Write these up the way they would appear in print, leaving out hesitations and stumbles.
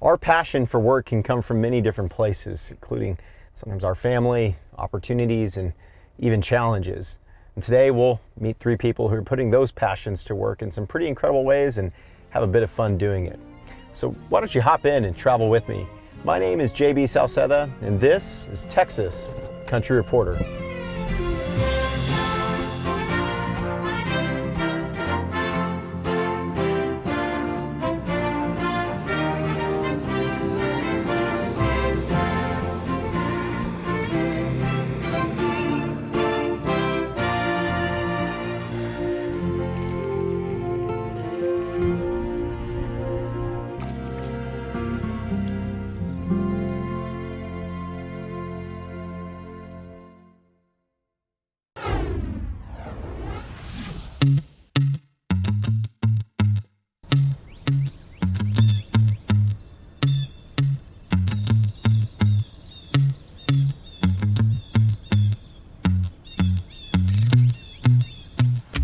Our passion for work can come from many different places, including sometimes our family, opportunities, and even challenges. And today we'll meet three people who are putting those passions to work in some pretty incredible ways and have a bit of fun doing it. So why don't you hop in and travel with me? My name is JB Salceda, and this is Texas Country Reporter.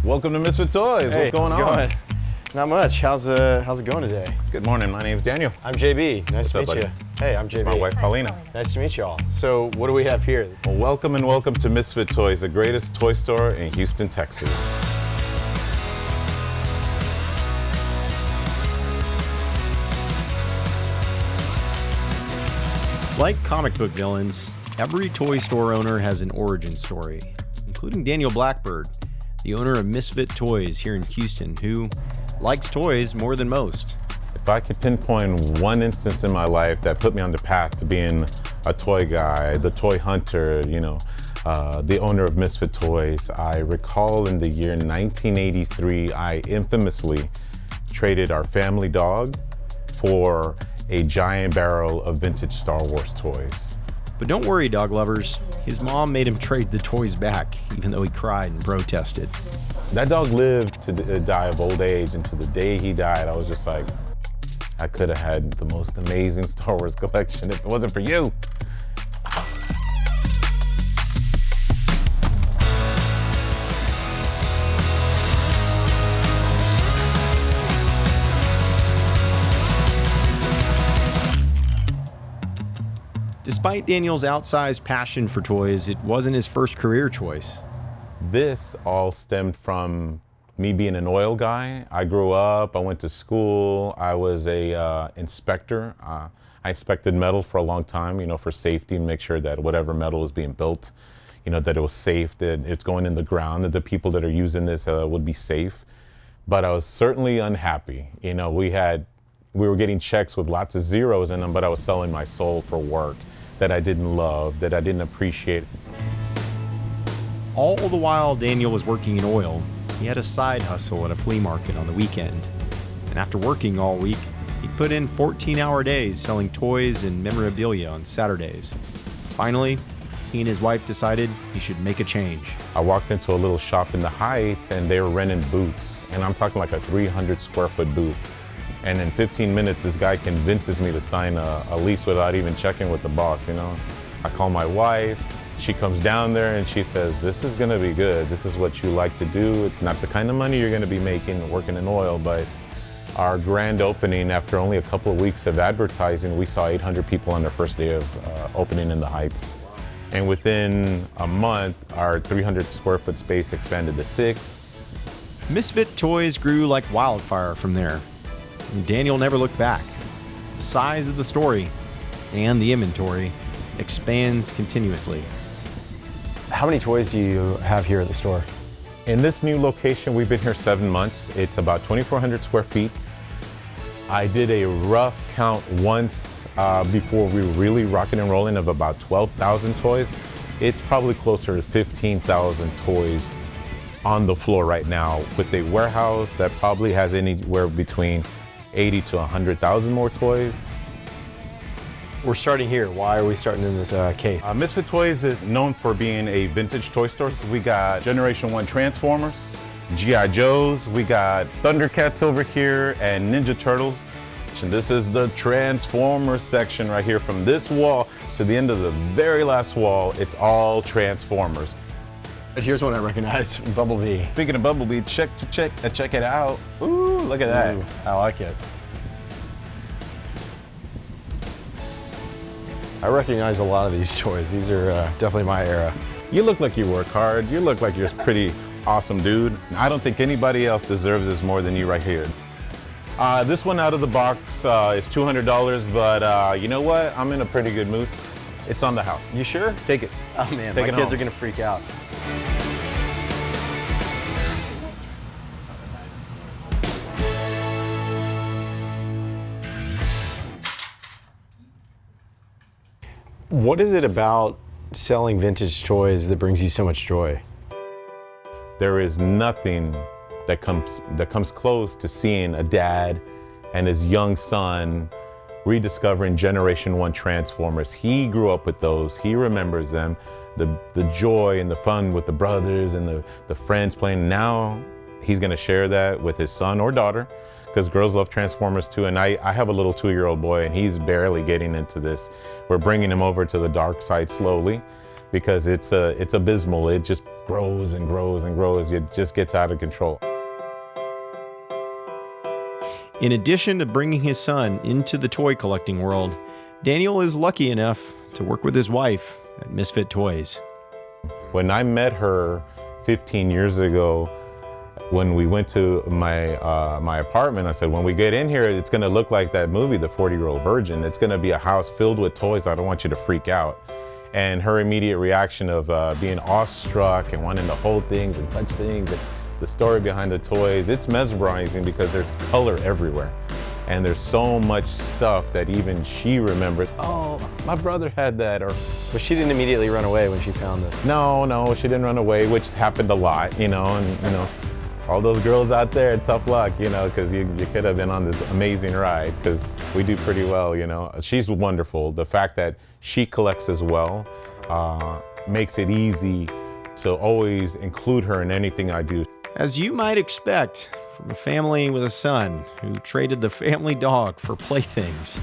Welcome to Misfit Toys. Hey, what's going on? Not much. How's it going today? Good morning. My name's Daniel. I'm JB. Nice to meet buddy? you. Hey, I'm JB. It's my wife, Paulina. Nice to meet you all. So what do we have here? Well, welcome to Misfit Toys, the greatest toy store in Houston, Texas. Like comic book villains, every toy store owner has an origin story, including Daniel Blackbird, the owner of Misfit Toys here in Houston, who likes toys more than most. If I could pinpoint one instance in my life that put me on the path to being a toy guy, the toy hunter, the owner of Misfit Toys, I recall in the year 1983, I infamously traded our family dog for a giant barrel of vintage Star Wars toys. But don't worry, dog lovers. His mom made him trade the toys back, even though he cried and protested. That dog lived to die of old age, and to the day he died, I was just like, I could have had the most amazing Star Wars collection if it wasn't for you. Despite Daniel's outsized passion for toys, it wasn't his first career choice. This all stemmed from me being an oil guy. I grew up, I went to school, I was a inspector. I inspected metal for a long time, for safety and make sure that whatever metal was being built, that it was safe, that it's going in the ground, that the people that are using this would be safe. But I was certainly unhappy. We were getting checks with lots of zeros in them, but I was selling my soul for work that I didn't love, that I didn't appreciate. All the while Daniel was working in oil, he had a side hustle at a flea market on the weekend. And after working all week, he'd put in 14-hour days selling toys and memorabilia on Saturdays. Finally, he and his wife decided he should make a change. I walked into a little shop in the Heights and they were renting booths. And I'm talking like a 300 square foot booth. And in 15 minutes, this guy convinces me to sign a lease without even checking with the boss, I call my wife, she comes down there and she says, this is gonna be good. This is what you like to do. It's not the kind of money you're gonna be making working in oil, but our grand opening, after only a couple of weeks of advertising, we saw 800 people on their first day of opening in the Heights. And within a month, our 300 square foot space expanded to 6. Misfit Toys grew like wildfire from there. And Daniel never looked back. The size of the story and the inventory expands continuously. How many toys do you have here at the store? In this new location, we've been here 7 months. It's about 2,400 square feet. I did a rough count once before we were really rocking and rolling of about 12,000 toys. It's probably closer to 15,000 toys on the floor right now, with a warehouse that probably has anywhere between 80 to 100,000 more toys. We're starting here. Why are we starting in this case? Misfit Toys is known for being a vintage toy store. So we got Generation 1 Transformers, G.I. Joes, we got Thundercats over here, and Ninja Turtles. And this is the Transformers section right here. From this wall to the end of the very last wall, it's all Transformers. But here's one I recognize, Bumblebee. Speaking of Bumblebee, check it out. Ooh, look at that. Ooh, I like it. I recognize a lot of these toys. These are definitely my era. You look like you work hard. You look like you're a pretty awesome dude. I don't think anybody else deserves this more than you right here. This one out of the box is $200, but you know what? I'm in a pretty good mood. It's on the house. You sure? Take it. Oh man, Take my it kids home. are gonna freak out. What is it about selling vintage toys that brings you so much joy? There is nothing that comes close to seeing a dad and his young son rediscovering Generation 1 Transformers. He grew up with those. He remembers them. The joy and the fun with the brothers and the friends playing. Now he's gonna share that with his son or daughter, because girls love Transformers too. And I have a little 2-year-old boy and he's barely getting into this. We're bringing him over to the dark side slowly because it's abysmal. It just grows and grows and grows. It just gets out of control. In addition to bringing his son into the toy collecting world, Daniel is lucky enough to work with his wife at Misfit Toys. When I met her 15 years ago, when we went to my apartment, I said, when we get in here, it's gonna look like that movie, The 40-Year-Old Virgin. It's gonna be a house filled with toys. I don't want you to freak out. And her immediate reaction of being awestruck and wanting to hold things and touch things, and the story behind the toys, it's mesmerizing because there's color everywhere. And there's so much stuff that even she remembers. Oh, my brother had that. Or But she didn't immediately run away when she found this. no, she didn't run away, which happened a lot, you know, and you know, all those girls out there, tough luck, you know, because you could have been on this amazing ride, because we do pretty well, you know. She's wonderful. The fact that she collects as well makes it easy to always include her in anything I do. As you might expect from a family with a son who traded the family dog for playthings,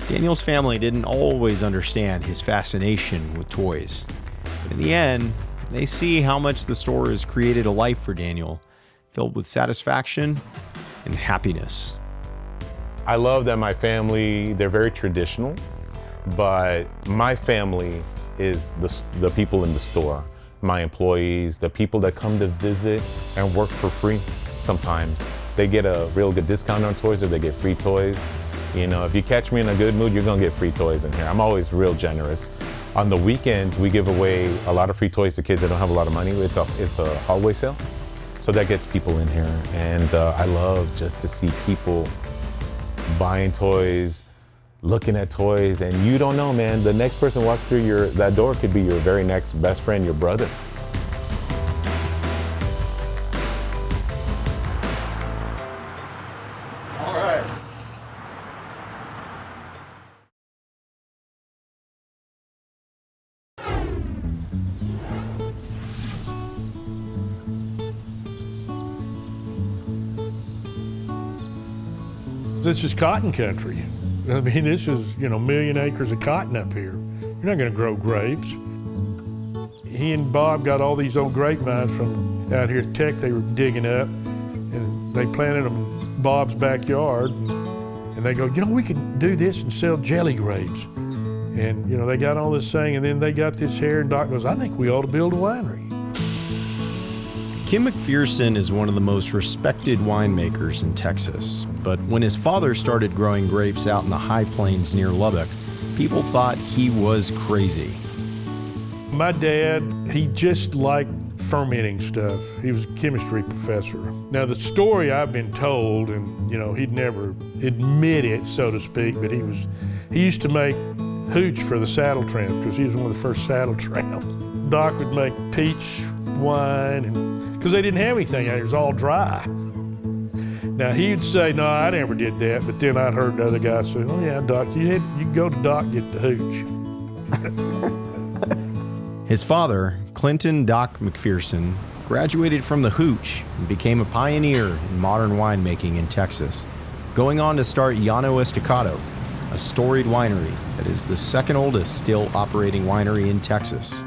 Daniel's family didn't always understand his fascination with toys. But in the end, they see how much the store has created a life for Daniel, filled with satisfaction and happiness. I love that my family, they're very traditional, but my family is the people in the store, my employees, the people that come to visit and work for free sometimes. They get a real good discount on toys, or they get free toys. You know, if you catch me in a good mood, you're gonna get free toys in here. I'm always real generous. On the weekend, we give away a lot of free toys to kids that don't have a lot of money. It's a hallway sale. So that gets people in here. And I love just to see people buying toys, looking at toys, and you don't know, man, the next person walking through that door could be your very next best friend, your brother. All right. This is cotton country. I mean, this is, you know, 1,000,000 acres of cotton up here. You're not gonna grow grapes. He and Bob got all these old grapevines from out here at Tech they were digging up, and they planted them in Bob's backyard. And they go, you know, we could do this and sell jelly grapes. And, you know, they got all this thing, and then they got this here, and Doc goes, I think we ought to build a winery. Kim McPherson is one of the most respected winemakers in Texas, but when his father started growing grapes out in the high plains near Lubbock, people thought he was crazy. My dad, he just liked fermenting stuff. He was a chemistry professor. Now, the story I've been told, and you know, he'd never admit it, so to speak, but he used to make hooch for the saddle tramps, because he was one of the first saddle tramps. Doc would make peach wine, and because they didn't have anything out here, it was all dry. Now, he'd say, no, I never did that, but then I'd heard the other guy say, oh yeah, Doc, you go to Doc, get the hooch. His father, Clinton Doc McPherson, graduated from the hooch and became a pioneer in modern winemaking in Texas, going on to start Llano Estacado, a storied winery that is the second oldest still operating winery in Texas.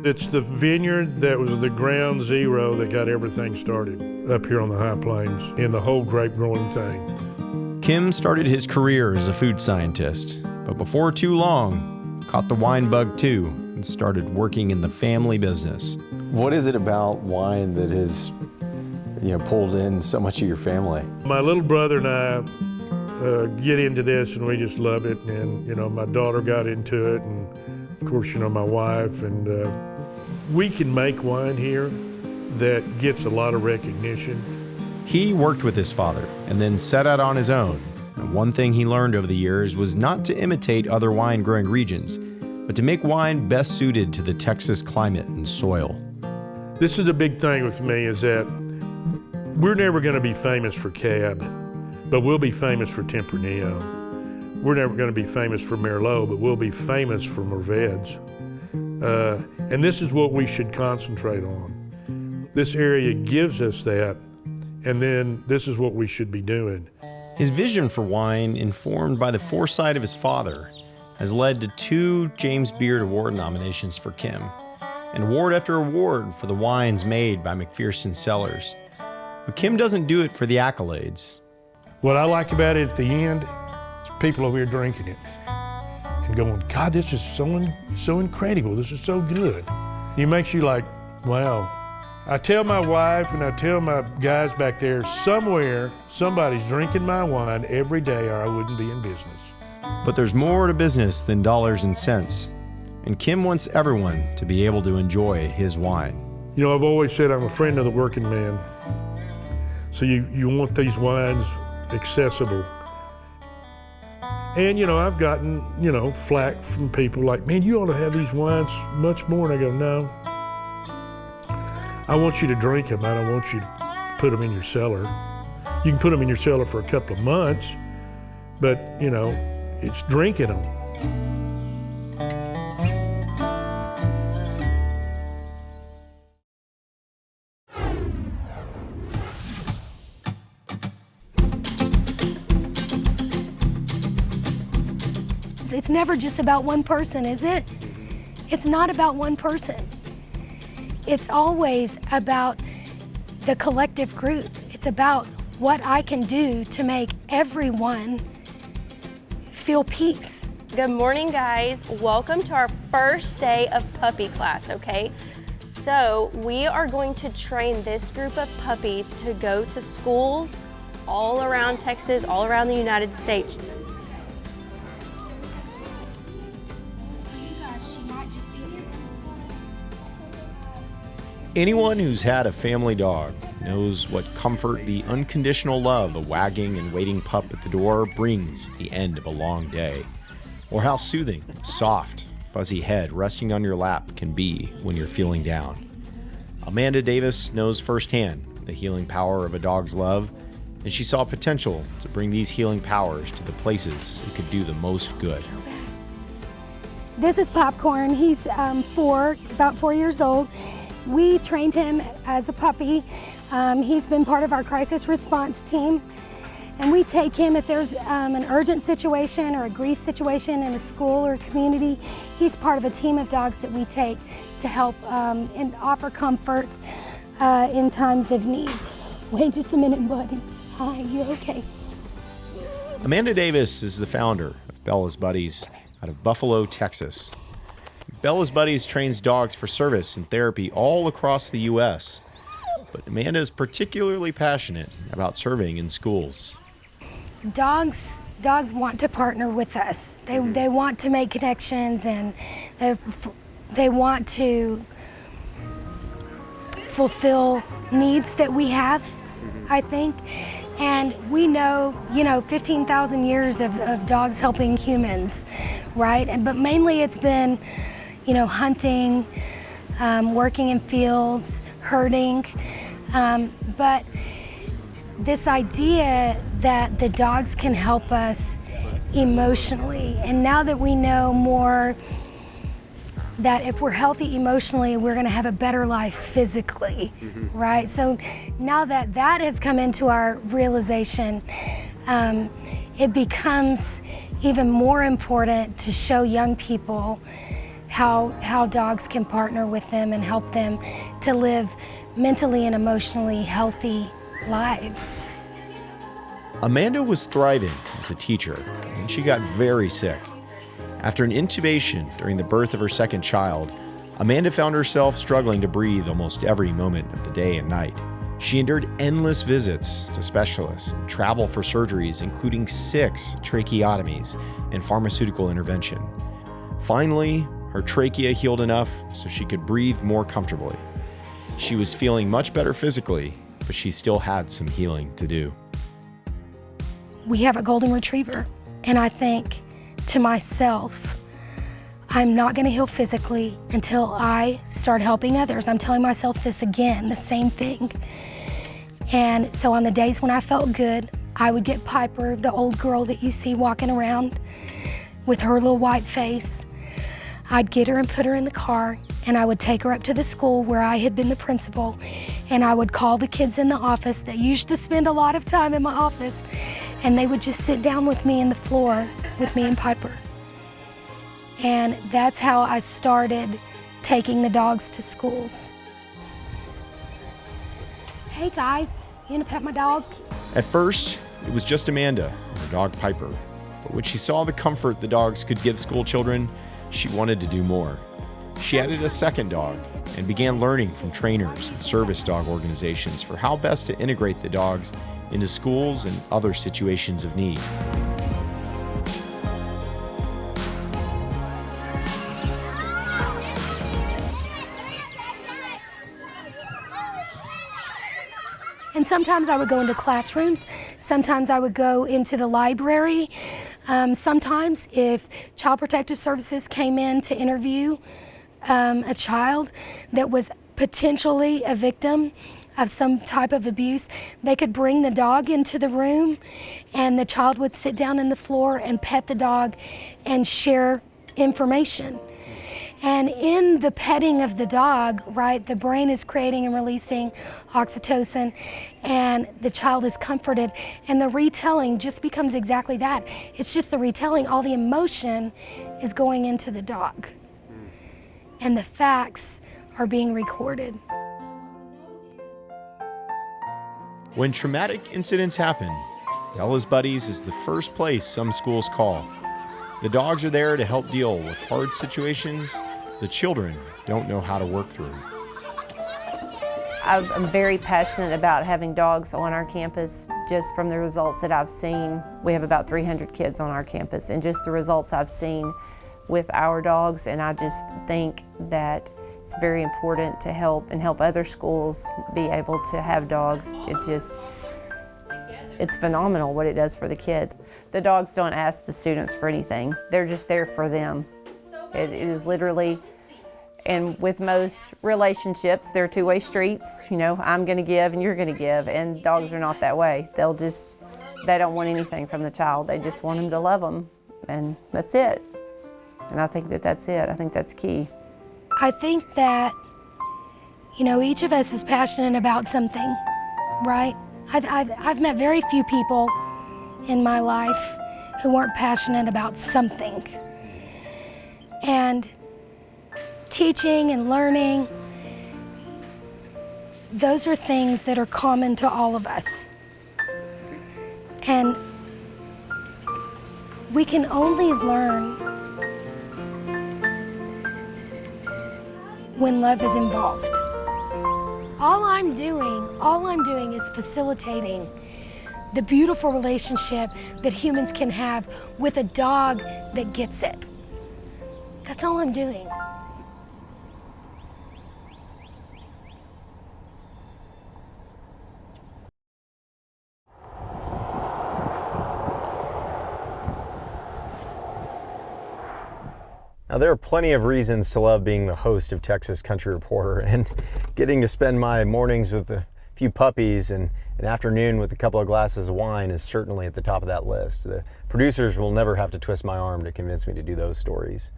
It's the vineyard that was the ground zero that got everything started up here on the high plains in the whole grape growing thing. Kim started his career as a food scientist, but before too long, caught the wine bug too and started working in the family business. What is it about wine that has, pulled in so much of your family? My little brother and I get into this, and we just love it. And, my daughter got into it, and of course, my wife. And we can make wine here that gets a lot of recognition. He worked with his father and then set out on his own. And one thing he learned over the years was not to imitate other wine growing regions, but to make wine best suited to the Texas climate and soil. This is a big thing with me, is that we're never going to be famous for Cab, but we'll be famous for Tempranillo. We're never going to be famous for Merlot, but we'll be famous for Mourvedre. And this is what we should concentrate on. This area gives us that, and then this is what we should be doing. His vision for wine, informed by the foresight of his father, has led to 2 James Beard Award nominations for Kim, and award after award for the wines made by McPherson Cellars. But Kim doesn't do it for the accolades. What I like about it at the end is people over here drinking it and going, God, this is so incredible. This is so good. It makes you like, wow. I tell my wife and I tell my guys back there, somewhere somebody's drinking my wine every day, or I wouldn't be in business. But there's more to business than dollars and cents, and Kim wants everyone to be able to enjoy his wine. I've always said I'm a friend of the working man. So you want these wines accessible. And, I've gotten, flack from people like, man, you ought to have these wines much more. And I go, no. I want you to drink them. I don't want you to put them in your cellar. You can put them in your cellar for a couple of months, but, it's drinking them. It's never just about one person, is it? It's not about one person. It's always about the collective group. It's about what I can do to make everyone feel peace. Good morning, guys. Welcome to our first day of puppy class, okay? So we are going to train this group of puppies to go to schools all around Texas, all around the United States. Anyone who's had a family dog knows what comfort the unconditional love a wagging and waiting pup at the door brings at the end of a long day, or how soothing a soft, fuzzy head resting on your lap can be when you're feeling down. Amanda Davis knows firsthand the healing power of a dog's love, and she saw potential to bring these healing powers to the places it could do the most good. This is Popcorn. He's about 4 years old. We trained him as a puppy. He's been part of our crisis response team. And we take him if there's an urgent situation or a grief situation in a school or a community. He's part of a team of dogs that we take to help and offer comfort in times of need. Wait just a minute, buddy. Hi, you okay? Amanda Davis is the founder of Bella's Buddies out of Buffalo, Texas. Bella's Buddies trains dogs for service and therapy all across the U.S., but Amanda is particularly passionate about serving in schools. Dogs want to partner with us. They want to make connections, and they want to fulfill needs that we have, I think. And we know, 15,000 years of dogs helping humans, right? But mainly it's been, hunting, working in fields, herding. But this idea that the dogs can help us emotionally, and now that we know more that if we're healthy emotionally, we're gonna have a better life physically, right? So now that that has come into our realization, it becomes even more important to show young people how dogs can partner with them and help them to live mentally and emotionally healthy lives. Amanda was thriving as a teacher, and she got very sick. After an intubation during the birth of her second child, Amanda found herself struggling to breathe almost every moment of the day and night. She endured endless visits to specialists and travel for surgeries, including 6 tracheotomies and pharmaceutical intervention. Finally, her trachea healed enough so she could breathe more comfortably. She was feeling much better physically, but she still had some healing to do. We have a Golden Retriever, and I think to myself, I'm not going to heal physically until I start helping others. I'm telling myself this again, the same thing. And so on the days when I felt good, I would get Piper, the old girl that you see walking around with her little white face. I'd get her and put her in the car, and I would take her up to the school where I had been the principal, and I would call the kids in the office that used to spend a lot of time in my office, and they would just sit down with me in the floor with me and Piper. And that's how I started taking the dogs to schools. Hey guys, you gonna pet my dog? At first, it was just Amanda and her dog Piper. But when she saw the comfort the dogs could give school children, she wanted to do more. She added a second dog and began learning from trainers and service dog organizations for how best to integrate the dogs into schools and other situations of need. And sometimes I would go into classrooms, sometimes I would go into the library. Sometimes if Child Protective Services came in to interview a child that was potentially a victim of some type of abuse, they could bring the dog into the room and the child would sit down on the floor and pet the dog and share information. And in the petting of the dog, right, the brain is creating and releasing oxytocin and the child is comforted, and the retelling just becomes exactly that. It's just the retelling. All the emotion is going into the dog and the facts are being recorded. When traumatic incidents happen, Bella's Buddies is the first place some schools call. The dogs are there to help deal with hard situations the children don't know how to work through. I'm very passionate about having dogs on our campus. Just from the results that I've seen, we have about 300 kids on our campus, and just the results I've seen with our dogs, and I just think that it's very important to help other schools be able to have dogs. It's phenomenal what it does for the kids. The dogs don't ask the students for anything. They're just there for them. It is literally, and with most relationships, they're two-way streets. You know, I'm gonna give and you're gonna give, and dogs are not that way. They don't want anything from the child. They just want them to love them, and that's it. And I think that that's it. I think that's key. I think that, you know, each of us is passionate about something, right? I've met very few people in my life who weren't passionate about something. And teaching and learning, those are things that are common to all of us. And we can only learn when love is involved. All I'm doing is facilitating the beautiful relationship that humans can have with a dog that gets it. That's all I'm doing. Now, there are plenty of reasons to love being the host of Texas Country Reporter, and getting to spend my mornings with a few puppies and an afternoon with a couple of glasses of wine is certainly at the top of that list. The producers will never have to twist my arm to convince me to do those stories.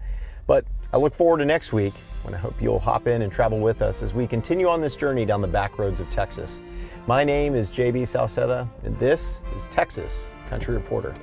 But I look forward to next week, when I hope you'll hop in and travel with us as we continue on this journey down the back roads of Texas. My name is JB Salceda, and this is Texas Country Reporter.